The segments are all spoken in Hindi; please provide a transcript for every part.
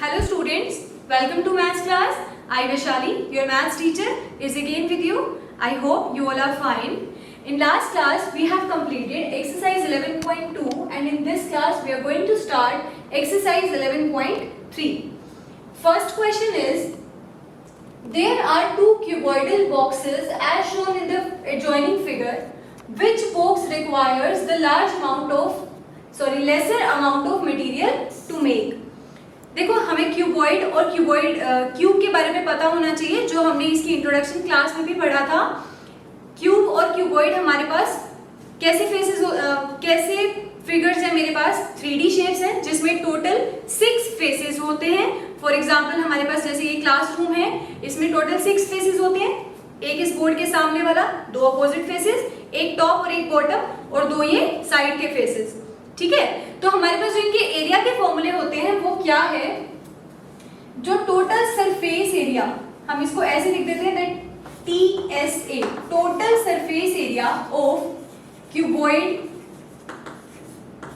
Hello students, welcome to maths class. I Vaishali, your maths teacher, is again with you. I hope you all are fine. In last class we have completed exercise 11.2 and in this class we are going to start exercise 11.3. First question is, there are two cuboidal boxes as shown in the adjoining figure. Which box requires the lesser amount of material to make? देखो हमें क्यूबॉइड और क्यूब के बारे में पता होना चाहिए, जो हमने इसकी इंट्रोडक्शन क्लास में भी पढ़ा था। क्यूब और क्यूबॉइड हमारे पास कैसे फिगर्स हैं? मेरे पास 3D शेप्स हैं जिसमें टोटल 6 फेसेस होते हैं। फॉर एग्जांपल हमारे पास जैसे ये क्लासरूम है, इसमें टोटल 6 फेसेस होते हैं। एक इस बोर्ड के सामने वाला, 2 अपोजिट फेसेस, एक टॉप और एक बॉटम और 2 ये साइड के फेसेस। ठीक है, तो हमारे पास जो इनके एरिया के फॉर्मूले होते हैं वो क्या है? जो टोटल सरफेस एरिया, हम इसको ऐसे लिख देते हैं that TSA, total surface area of cuboid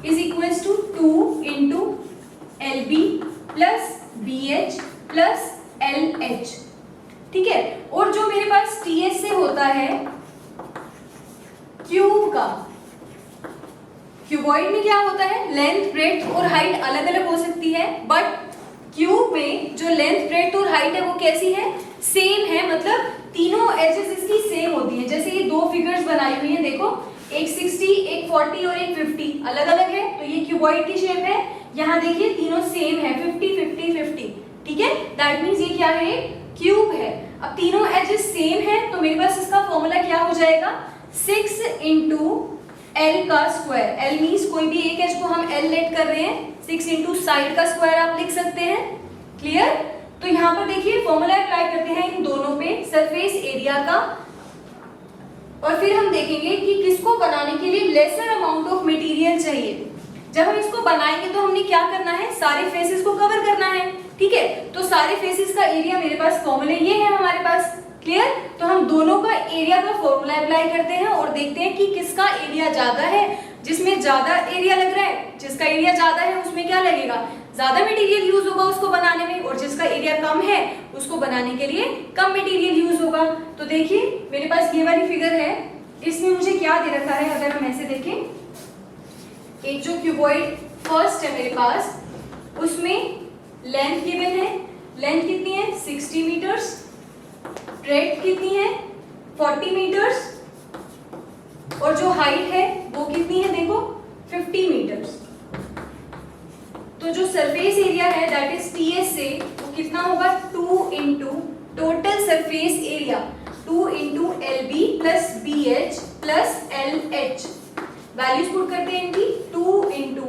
is equals to 2 into LB plus BH plus LH। ठीक है, और जो मेरे पास TSA होता है क्यूब का, क्यूबॉइड में क्या होता है? लेंथ, ब्रेड्थ और हाइट अलग अलग हो सकती है, बट क्यूब में जो लेंथ, ब्रेड्थ और हाइट है वो कैसी है? सेम है, मतलब तीनों एजेस इसकी सेम होती है। जैसे ये 2 फिगर्स बनाई हुई हैं, देखो एक 60, एक 40 और एक 50 अलग अलग है, तो ये क्यूबॉइड की शेप है। यहाँ देखिए तीनों सेम है, 50 50 50। ठीक है, दैट मीन्स ये क्या है? क्यूब है। अब तीनों एजेस सेम है तो मेरे पास इसका फॉर्मूला क्या हो जाएगा? 6 इंटू L का स्क्वायर। L मीन्स कोई भी एक एज को हम L लेट कर रहे हैं, 6 इंटू साइड का स्क्वायर आप लिख सकते हैं। क्लियर? तो यहाँ पर देखिए फॉर्मूला अप्लाई करते हैं इन दोनों पे सरफेस एरिया का, और फिर हम देखेंगे कि किसको बनाने के लिए लेसर अमाउंट ऑफ मटेरियल चाहिए। जब हम इसको बनाएंगे तो हमने क्या करना है? सारे फेसेस को कवर करना है। ठीक है, तो सारे फेसेस का एरिया मेरे पास फॉर्मूले ये है हमारे पास। क्लियर? तो हम दोनों का एरिया का फॉर्मूला अप्लाई करते हैं और देखते हैं कि किसका एरिया ज्यादा है। जिसमें ज्यादा एरिया लग रहा है, जिसका एरिया ज्यादा है उसमें क्या लगेगा? ज्यादा मटेरियल यूज होगा उसको बनाने में, और जिसका एरिया कम है उसको बनाने के लिए कम मटेरियल यूज होगा। तो देखिए मेरे पास ये वाली फिगर है, इसमें मुझे क्या दे रखा है? अगर हम ऐसे देखें, एक जो क्यूबॉइड फर्स्ट है मेरे पास, उसमें लेंथ गिवन है। लेंथ कितनी है? 60 मीटर्स। ब्रेड्थ कितनी है? 40 मीटर्स। और जो हाइट है वो कितनी है? देखो 50 मीटर्स। तो जो सरफेस एरिया है दैट इज TSA, वो कितना होगा? 2 into total surface area, 2 into LB plus BH plus LH। Values put करते हैं इनकी। 2 इंटू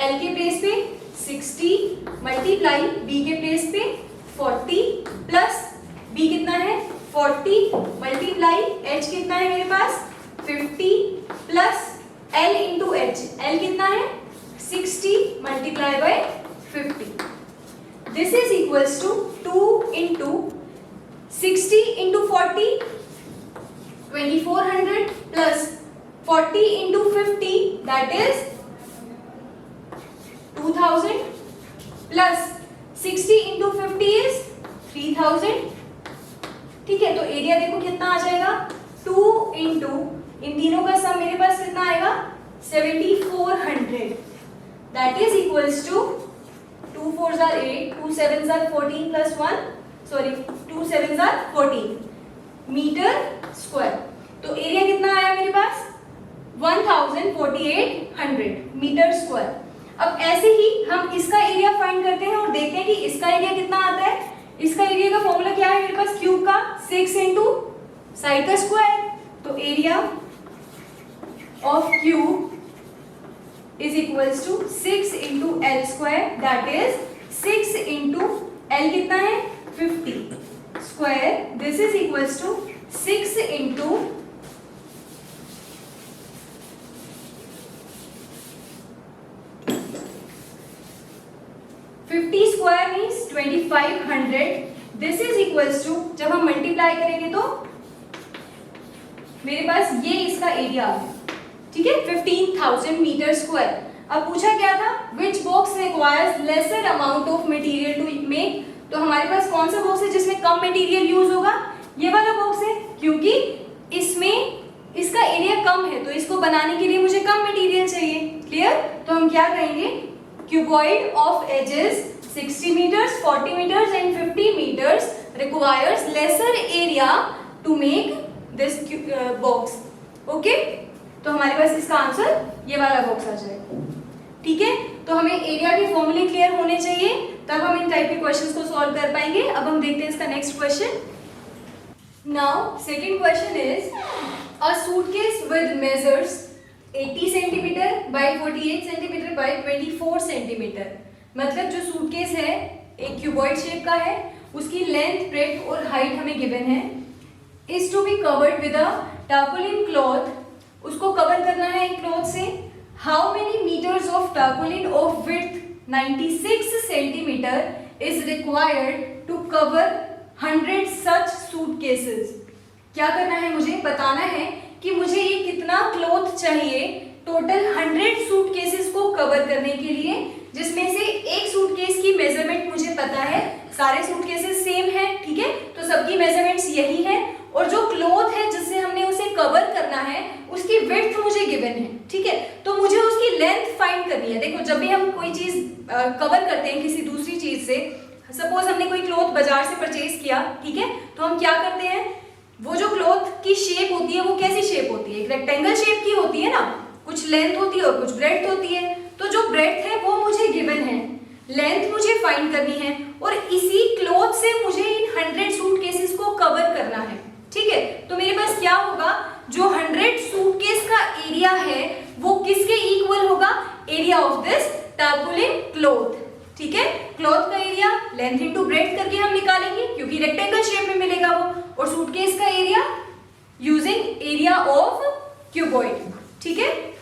L के प्लेस पे 60 मल्टीप्लाई B के प्लेस पे 40 प्लस B कितना है? 40 मल्टीप्लाई H कितना है मेरे पास? 50 plus L into H। L कितना है? 60 multiply by 50। This is equals to 2 into 60 into 40 2400 plus 40 into 50 that is 2000 plus 60 into 50 is 3000। ठीक है, तो एरिया देखो कितना आ जाएगा? 2 इंटू इन तीनों का सम मेरे पास कितना आएगा? 7400। That is equals to 2 4s are 8, 2 7s are 14 plus 1, sorry 2 7s are 14 metre square. तो एरिया कितना आया मेरे पास? 14,800 मीटर स्क्वायर। अब ऐसे ही हम इसका एरिया फाइंड करते हैं और देखते हैं कि इसका एरिया कितना आता है। इसका एरिया का फॉर्मूला क्या है मेरे पास? क्यूब का 6 इंटू साइड का स्क्वायर। तो area of cube is equals to 6 into L square, that is 6 into L कितना है? 50 square. This is equals to 6 into 50 square means 2500। This is equals to, जब हम मल्टीप्लाई करेंगे तो मेरे पास ये इसका एरिया आ गया। ठीक है, 15,000 मीटर स्क्वायर। अब पूछा क्या था, which box requires lesser amount of material to make, तो हमारे पास कौन सा बॉक्स है जिसमें कम मटेरियल यूज होगा, ये वाला बॉक्स है, क्योंकि इसमें इसका एरिया कम है तो इसको बनाने के लिए मुझे कम मटेरियल चाहिए। क्लियर? तो हम क्या करेंगे, cuboid of edges 60 meters, 40 meters and 50 meters requires lesser area to make this box. Okay, तो हमारे पास इसका आंसर ये वाला बॉक्स आ जाएगा। ठीक है, तो हमें एरिया के फॉर्मूले क्लियर होने चाहिए, तब हम इन टाइप के क्वेश्चंस को सॉल्व कर पाएंगे। अब हम देखते हैं इसका next question. Now second question is a suitcase with measures 80 cm by 48 cm by 24 cm। मतलब जो सूटकेस है एक क्यूबॉइड शेप का है, उसकी लेंथ, ब्रेड्थ और हाइट हमें गिवन है। Is to be covered with a tarpaulin cloth, उसको कवर करना है एक क्लॉथ से। How many metres of tarpaulin of width 96 centimetre is required to cover 100 such suitcases. क्या करना है, मुझे बताना है कि मुझे ये कितना क्लॉथ चाहिए टोटल 100 सूटकेसेस को कवर करने के लिए, जिसमें से एक सूटकेस की मेजरमेंट मुझे पता है, सारे सूटकेसेस सेम है, ठीक है, तो सबकी मेजरमेंट्स यही है, और जो क्लॉथ है जिससे हमने उसे कवर करना है उसकी विड्थ मुझे गिवन है। ठीक है, तो मुझे उसकी लेंथ फाइंड करनी है। देखो, जब भी हम कोई चीज कवर करते हैं किसी दूसरी चीज से, सपोज हमने कोई क्लॉथ बाजार से परचेज किया, ठीक है, तो हम क्या करते हैं, वो जो क्लॉथ की शेप होती है वो कैसी शेप होती है, एक रेक्टेंगल शेप की होती है ना, कुछ लेंथ होती है और कुछ ब्रेड्थ होती है। तो जो ब्रेड्थ है वो मुझे गिवन है, लेंथ मुझे फाइंड करनी है, और इसी क्लॉथ से मुझे इन 100 सूटकेसेस को कवर करना है। ठीक है, तो मेरे पास क्या होगा, जो 100 सूटकेस का एरिया है वो किसके इक्वल होगा, एरिया ऑफ दिस टार्पोलिन क्लॉथ। ठीक है, क्लॉथ का एरिया लेंथ इनटू ब्रेड्थ करके हम निकालेंगे, क्योंकि रेक्टेंगल शेप में मिलेगा वो, और सूटकेस का area using area of cuboid. ठीक है,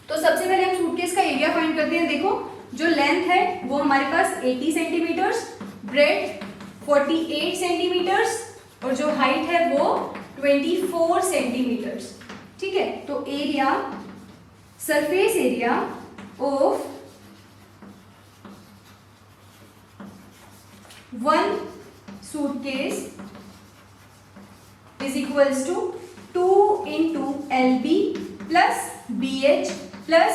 तो सबसे पहले हम सूटकेस का एरिया फाइंड करते हैं। देखो, जो लेंथ है वो हमारे पास 80 सेंटीमीटर्स, ब्रेड्थ 48 सेंटीमीटर्स, और जो हाइट है वो 24 सेंटीमीटर्स। ठीक है, तो area, surface area of one suitcase is equals to 2 into LB plus BH plus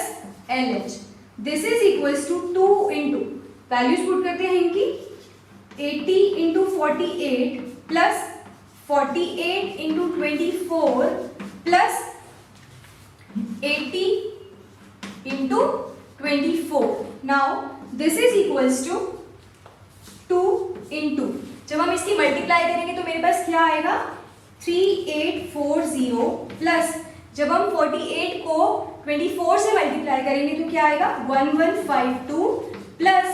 LH. This is equals to 2 into, values put करते हैं इनकी, 80 into 48 plus 48 into 24 plus 80 into 24. Now this is equals to 2 into, जब हम इसकी मल्टीप्लाई करेंगे तो मेरे पास क्या आएगा, 3840 प्लस, जब हम 48 को 24 से मल्टीप्लाई करेंगे तो क्या आएगा, 1152 प्लस,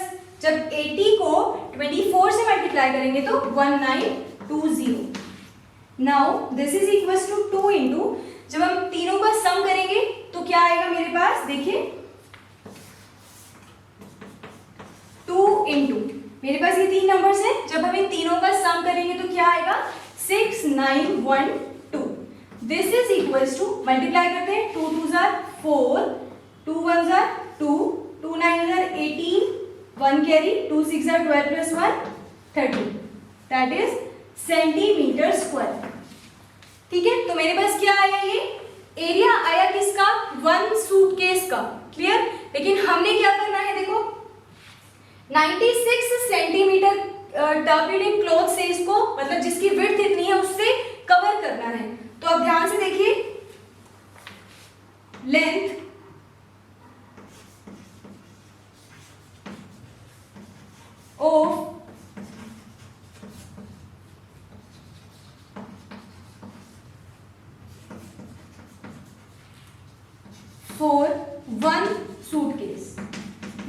जब 80 को 24 से मल्टीप्लाई करेंगे तो 1920. Now this is equals to 2 into, जब हम तीनों का सम करेंगे तो क्या आएगा मेरे पास, देखिए 2 into, मेरे पास ये 3 नंबर्स हैं, जब हम इन तीनों का सम करेंगे तो क्या आएगा, 6912. This is equals to, multiply करते हैं, 2 2 जार 4, 2 1 जार 2, 2 9 जार 18, 1 कैरी, 2 6 जार 12 plus 1 13, that is centimetre square. ठीक है, तो मेरे पास क्या आया, ये एरिया आया किसका, वन सूटकेस का. क्लियर? लेकिन हमने क्या करना है, देखो 96 सेंटीमीटर टार्पोलिन क्लॉथ से इसको, मतलब जिसकी विड्थ इतनी है उससे कवर करना है. तो अब ध्यान से देखिए, length of for one suitcase,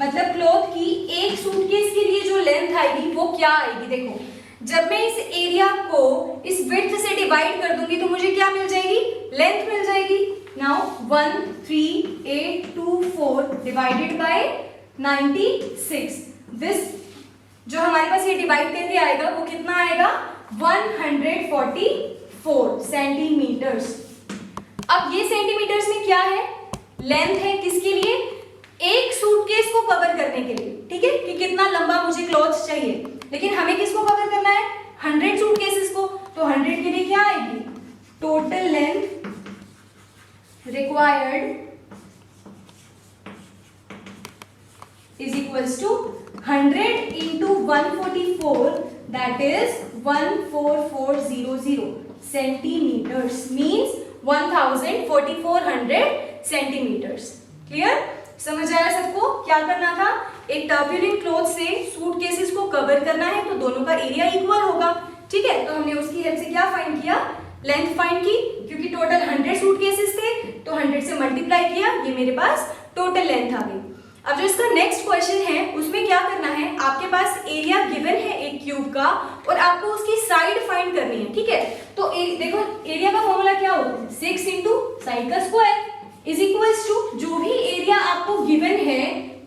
मतलब क्लॉथ की एक सूटकेस के लिए जो लेंथ आएगी वो क्या आएगी, देखो जब मैं इस एरिया को इस विड्थ से डिवाइड कर दूंगी तो मुझे क्या मिल जाएगी, लेंथ मिल जाएगी. नाउ 13824 डिवाइडेड बाय 96, दिस जो हमारे पास ये डिवाइड करके आएगा वो कितना आएगा, 144 सेंटीमीटर्स. अब ये सेंटीमीटर्स में क्या है, लेंथ है किसके लिए, एक सूटकेस को कवर करने के लिए, ठीक है, कि कितना लंबा मुझे क्लॉथ चाहिए, लेकिन हमें किसको कवर करना है, 100 सूटकेसेस को, तो 100 के लिए क्या आएगी, total length required is equals to 100 into 144, that is 14400 centimeters, means 1400 centimeters. Clear, समझ आया सबको? क्या करना था, एक टर्ब्यूलेंट क्लॉथ से सूटकेसेस को कवर करना है, तो दोनों का एरिया इक्वल होगा, ठीक है। तो हमने उसकी हेल्प से क्या फाइंड किया, लेंथ फाइंड की, क्योंकि टोटल 100 सूटकेसेस थे तो 100 से मल्टीप्लाई किया, ये मेरे पास टोटल लेंथ आ गई। अब जो इसका नेक्स्ट क्वेश्चन है उसमें क्या करना है, आपके पास एरिया गिवन है एक क्यूब का और आपको उसकी साइड फाइंड करनी है, ठीक है। तो देखो एरिया का फॉर्मूला क्या होता है, 6 इंटू साइड का स्क्वायर इज इक्वल्स टू जो भी एरिया आपको गिवन है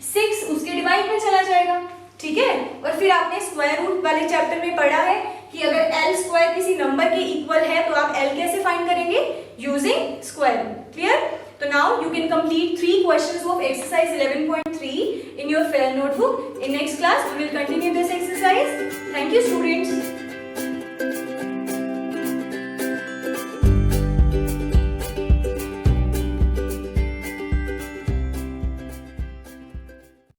6 उसके डिवाइड में चला जाएगा, ठीक है। और फिर आपने स्क्वायर रूट वाले चैप्टर में पढ़ा है कि अगर एल स्क्वायर किसी नंबर के इक्वल है तो आप एल कैसे फाइंड करेंगे, using square root. Clear? So now you can complete 3 questions of exercise 11.3 in your fair notebook. In next class we will continue this exercise. Thank you students.